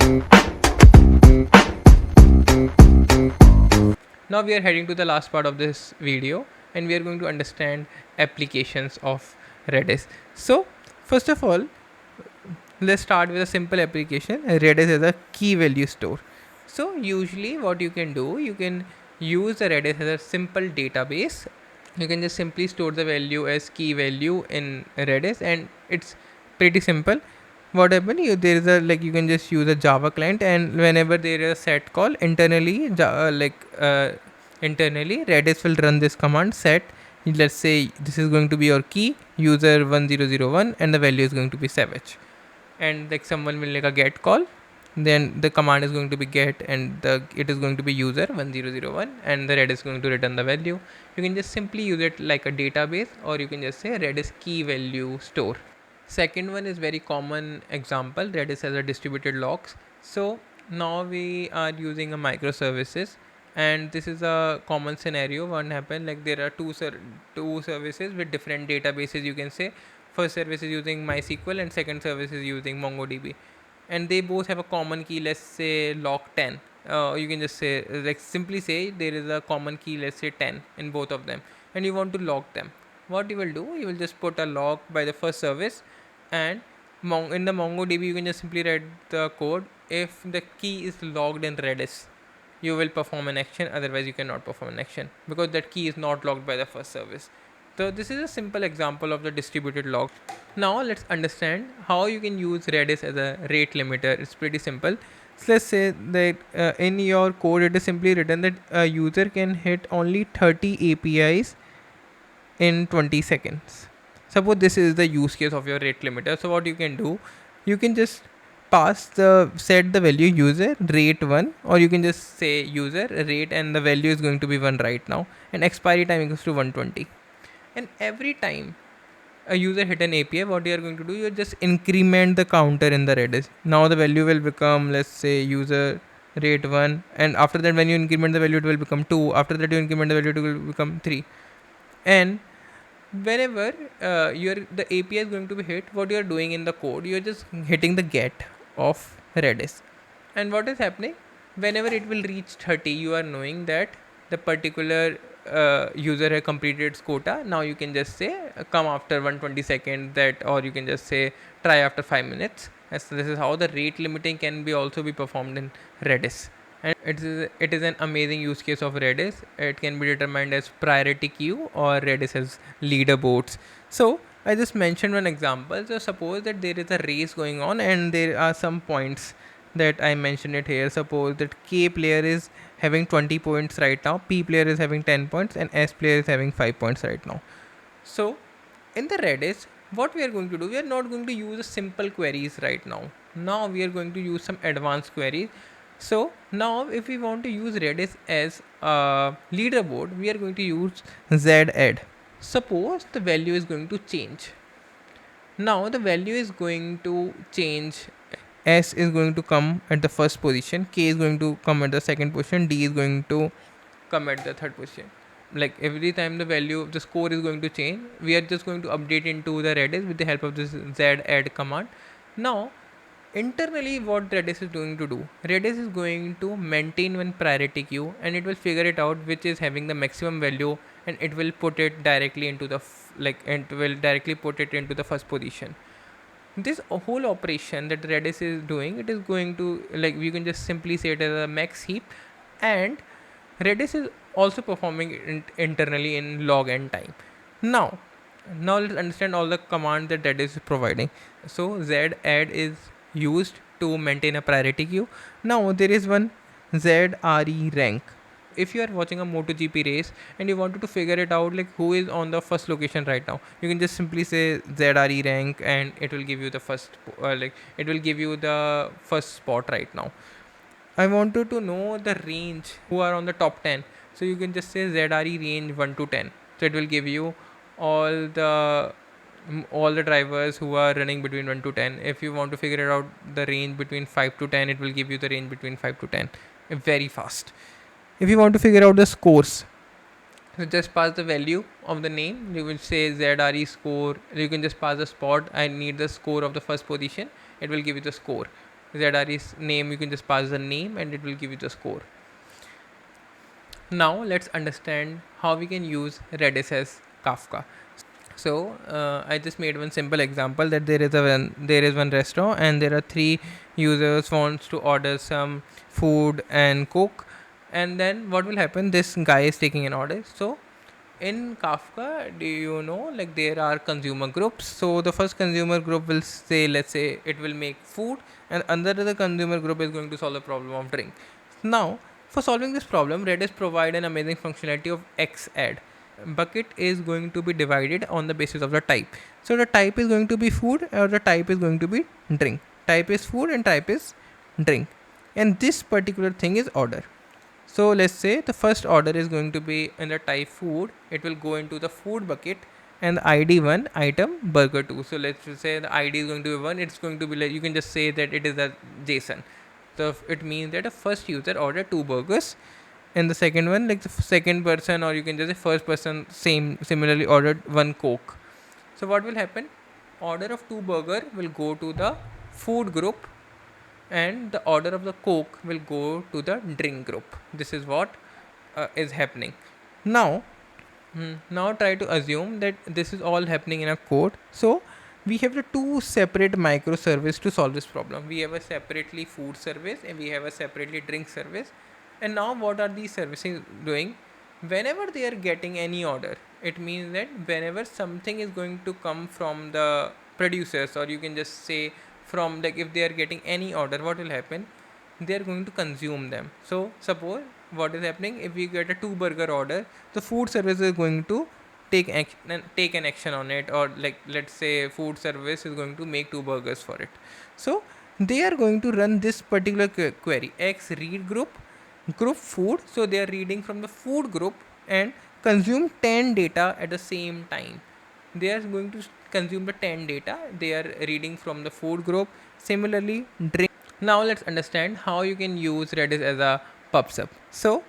Now we are heading to the last part of this video, and we are going to understand applications of Redis. So first of all, let's start with a simple application. Redis is a key value store. So usually what you can do, you can use the Redis as a simple database. You can just simply store the value as key value in Redis, and it's pretty simple. What happen, there is a, like, you can just use a Java client, and whenever there is a set call internally, internally Redis will run this command set. Let's say this is going to be your key user 1001 and the value is going to be savage, and like someone will make a get call, then the command is going to be get, and it is going to be user 1001, and the Redis is going to return the value. You can just simply use it like a database, or you can just say Redis key value store. Second one is very common example. Redis has a distributed logs. So now we are using a microservices, and this is a common scenario. What happened, like there are two services with different databases. You can say first service is using MySQL and second service is using MongoDB, and they both have a common key. Let's say log 10. You can just say, like, simply say there is a common key, let's say 10 in both of them, and you want to log them. What you will do, you will just put a log by the first service, and in the MongoDB you can just simply write the code. If the key is logged in Redis, you will perform an action, otherwise you cannot perform an action because that key is not logged by the first service. So this is a simple example of the distributed log. Now let's understand how you can use Redis as a rate limiter. It's pretty simple. So let's say that in your code it is simply written that a user can hit only 30 APIs in 20 seconds. Suppose this is the use case of your rate limiter. So what you can do, you can just set the value user rate 1, or you can just say user rate and the value is going to be 1 right now, and expiry time equals to 120. And every time a user hit an API, what you are going to do, you just increment the counter in the Redis. Now the value will become, let's say, user rate 1, and after that when you increment the value it will become 2, after that you increment the value it will become 3. And whenever the API is going to be hit, what you are doing in the code, you are just hitting the get of Redis. And what is happening, whenever it will reach 30, you are knowing that the particular user has completed its quota. Now you can just say come after 120 seconds, that, or you can just say try after 5 minutes. So this is how the rate limiting can be also be performed in Redis. And it is an amazing use case of Redis. It can be determined as priority queue or Redis as leaderboards. So I just mentioned one example. So suppose that there is a race going on and there are some points that I mentioned it here. Suppose that K player is having 20 points right now, P player is having 10 points, and S player is having 5 points right now. So in the Redis, what we are going to do, we are not going to use simple queries right now. Now we are going to use some advanced queries. So now if we want to use Redis as a leaderboard, we are going to use Z-add. Suppose the value is going to change. Now the value is going to change. S is going to come at the first position, K is going to come at the second position, D is going to come at the third position. Like every time the value of the score is going to change, we are just going to update into the Redis with the help of this Z-add command. Now internally what Redis is going to do, Redis is going to maintain one priority queue, and it will figure it out which is having the maximum value, and it will put it directly into the first position. This whole operation that Redis is doing, it is going to, like, we can just simply say it as a max heap, and Redis is also performing internally in log n time. Now let's understand all the command that Redis is providing. So Z-add is used to maintain a priority queue. Now there is one ZRE rank. If you are watching a MotoGP race and you wanted to figure it out, like who is on the first location right now, you can just simply say ZRE rank, and it will give you the first spot right now. I wanted to know the range who are on the top 10, so you can just say ZRE range 1 to 10. So it will give you all the drivers who are running between 1 to 10. If you want to figure it out the range between 5 to 10, it will give you the range between 5 to 10 very fast. If you want to figure out the scores, so just pass the value of the name. You will say ZRE score. You can just pass the spot. I need the score of the first position. It will give you the score. ZRE's name, you can just pass the name and it will give you the score. Now let's understand how we can use Redis as Kafka. So I just made one simple example that there is one restaurant and there are 3 users wants to order some food and coke, and then what will happen, this guy is taking an order. So in Kafka, do you know, like there are consumer groups. So the first consumer group will say, let's say it will make food, and under the consumer group is going to solve the problem of drink. Now for solving this problem, Redis provide an amazing functionality of XAdd. Bucket is going to be divided on the basis of the type. So the type is going to be food or the type is going to be drink. Type is food and type is drink. And this particular thing is order. So let's say the first order is going to be in the type food. It will go into the food bucket and the ID 1 item burger 2. So let's say the ID is going to be 1. It's going to be like, you can just say that it is a JSON. So it means that a first user ordered 2 burgers, and the second one, like the second person, or you can just say first person, similarly ordered 1 coke. So what will happen, order of 2 burger will go to the food group and the order of the coke will go to the drink group. This is what is happening now. Now try to assume that this is all happening in a code. So we have the 2 separate microservices to solve this problem. We have a separately food service and we have a separately drink service. And now what are these services doing? Whenever they are getting any order, it means that whenever something is going to come from the producers, or you can just say from, like if they are getting any order, what will happen? They are going to consume them. So suppose what is happening, if we get a 2 burger order, the food service is going to take an action on it, or like let's say food service is going to make 2 burgers for it. So they are going to run this particular query, x read group food. So they are reading from the food group and consume 10 data at the same time. They are going to consume the 10 data they are reading from the food group. Similarly drink. Now let's understand how you can use Redis as a pub sub. So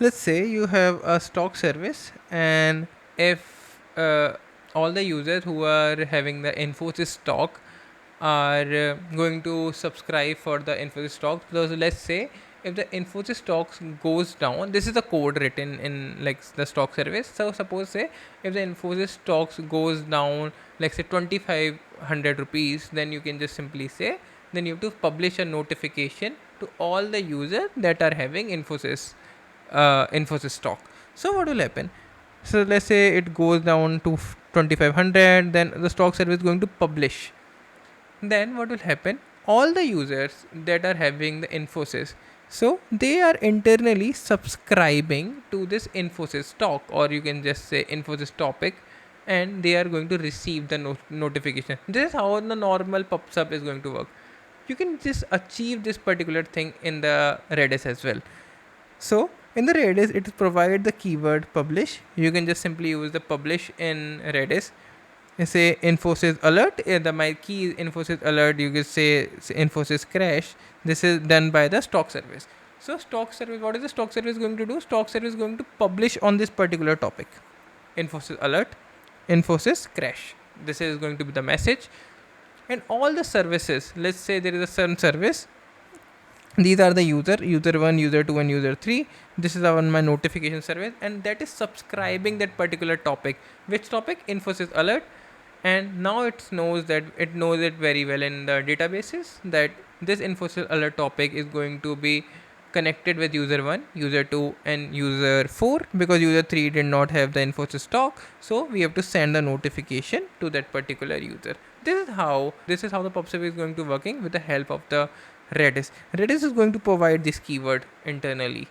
let's say you have a stock service, and if all the users who are having the Infosys stock are going to subscribe for the Infosys stock. So let's say if the Infosys stocks goes down, this is the code written in like the stock service. So suppose say if the Infosys stocks goes down, like say 2500 rupees, then you can just simply say, then you have to publish a notification to all the users that are having Infosys stock. So what will happen? So let's say it goes down to 2500, then the stock service is going to publish. Then what will happen? All the users that are having the Infosys, so they are internally subscribing to this Infosys stock, or you can just say Infosys topic, and they are going to receive the notification. This is how the normal PubSub is going to work. You can just achieve this particular thing in the Redis as well. So in the Redis, it provides the keyword publish. You can just simply use the publish in Redis. Say Infosys alert, my key is Infosys alert. You can say Infosys crash. This is done by the stock service. So stock service, what is the stock service going to do? Stock service is going to publish on this particular topic, Infosys alert, Infosys crash. This is going to be the message. And all the services, let's say there is a certain service, these are the user 1, user 2 and user 3. This is my notification service, and that is subscribing that particular topic. Which topic? Infosys alert. And now it knows it very well in the databases that this Infosys alert topic is going to be connected with user 1, user 2 and user 4, because user 3 did not have the Infosys stock. So we have to send a notification to that particular user. This is how the PubSub is going to working with the help of the Redis. Redis is going to provide this keyword internally.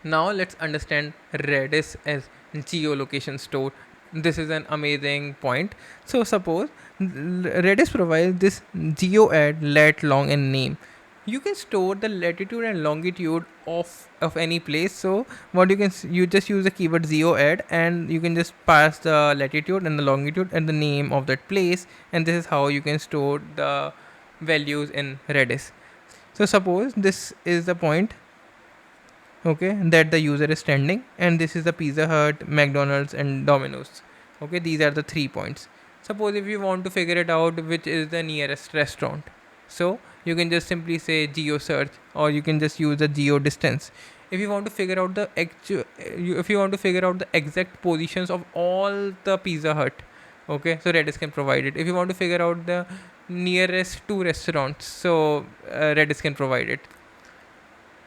Now let's understand Redis as geolocation store. This is an amazing point. So suppose Redis provides this geoadd, lat, long and name. You can store the latitude and longitude of any place. So what you just use the keyword geoadd, and you can just pass the latitude and the longitude and the name of that place, and this is how you can store the values in Redis. So suppose this is the point, okay, that the user is standing, and this is the Pizza Hut, McDonald's and Domino's. Okay, these are the 3 points. Suppose if you want to figure it out which is the nearest restaurant, so you can just simply say geo search, or you can just use the geo distance. If you want to figure out the if you want to figure out the exact positions of all the Pizza Hut, okay, so Redis can provide it. If you want to figure out the nearest two restaurants, so Redis can provide it.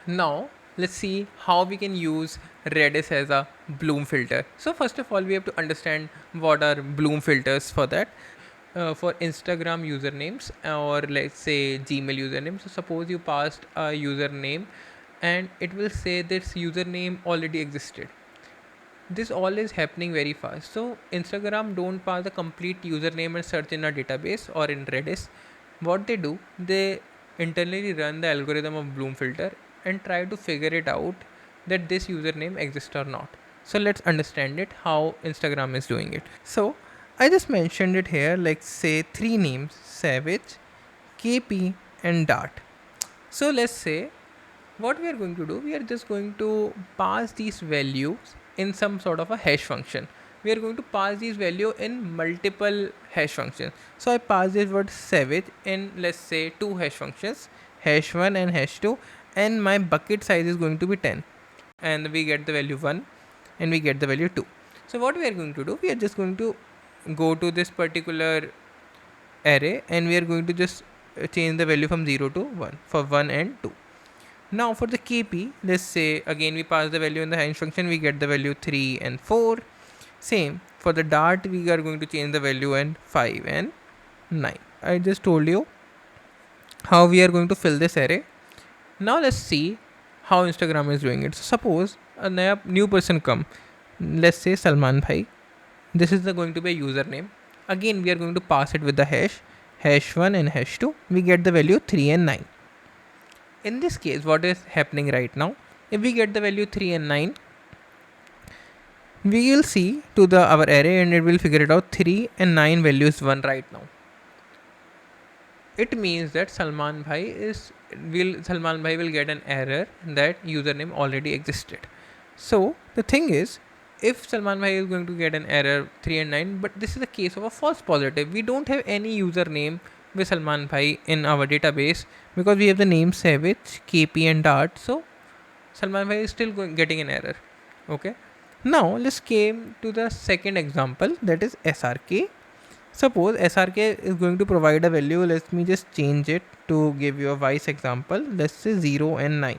Now let's see how we can use Redis as a bloom filter. So first of all, we have to understand what are bloom filters. For that, for Instagram usernames, or let's say Gmail username, so suppose you passed a username and it will say this username already existed. This all is happening very fast. So Instagram don't pass the complete username and search in a database or in Redis. What they do, they internally run the algorithm of bloom filter and try to figure it out that this username exists or not. So let's understand it how Instagram is doing it. So I just mentioned it here, like say three names: Savage, KP and Dart. So let's say what we are going to do, we are just going to pass these values in some sort of a hash function. We are going to pass these value in multiple hash functions. So I pass this word savage in, let's say, two hash functions, hash 1 and hash 2, and my bucket size is going to be 10, and we get the value 1 and we get the value 2. So what we are going to do, we are just going to go to this particular array and we are going to just change the value from 0 to 1 for 1 and 2. Now for the KP, let's say again we pass the value in the hash function, we get the value 3 and 4. Same for the Dart, we are going to change the value in 5 and 9. I just told you how we are going to fill this array. Now let's see how Instagram is doing it. So suppose a new person come, let's say Salman Bhai. This is going to be a username. Again we are going to pass it with the hash 1 and hash 2. We get the value 3 and 9. In this case, what is happening right now, if we get the value 3 and 9, we will see to the our array and it will figure it out 3 and 9 value is 1 right now. It means that Salman Bhai will get an error that username already existed. So the thing is, if Salman Bhai is going to get an error 3 and 9, but this is a case of a false positive. We don't have any username with Salman Bhai in our database because we have the name Savage, KP and Dart. So Salman Bhai is still getting an error. Okay. Now let's came to the second example, that is SRK. Suppose SRK is going to provide a value. Let me just change it to give you a wise example. Let's say 0 and 9.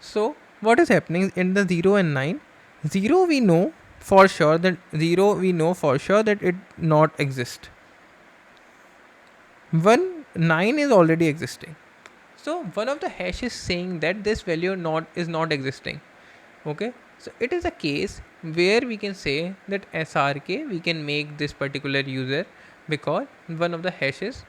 So what is happening in the 0 and 9? 0 we know for sure that it not exist. 9 is already existing. So one of the hash is saying that this value is not existing. Okay. So it is a case where we can say that SRK, we can make this particular user because one of the hash is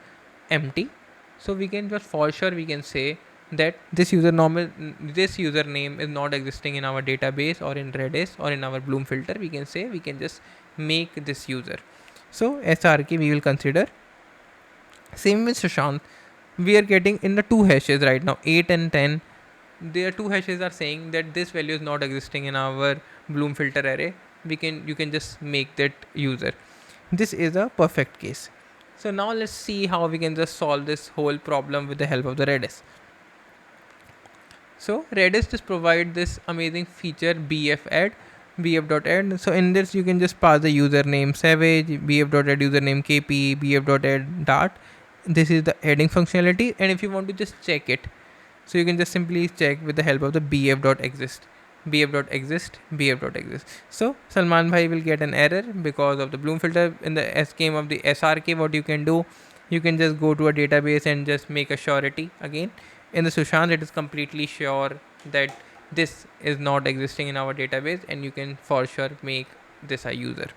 empty. So we can just for sure we can say that this username is not existing in our database or in Redis or in our bloom filter. We can just make this user. So SRK we will consider. Same with Sushant. We are getting in the two hashes right now, 8 and 10. Their two hashes are saying that this value is not existing in our bloom filter array. You can just make that user. This is a perfect case. So now let's see how we can just solve this whole problem with the help of the Redis. So Redis just provide this amazing feature bf.add. So in this you can just pass the username Savage, bf.add username KP, bf.add Dart. This is the adding functionality, and if you want to just check it, so you can just simply check with the help of the bf.exist. So Salman Bhai will get an error because of the bloom filter. In the scheme of the SRK, what you can do, you can just go to a database and just make a surety again. In the Sushant, it is completely sure that this is not existing in our database, and you can for sure make this a user.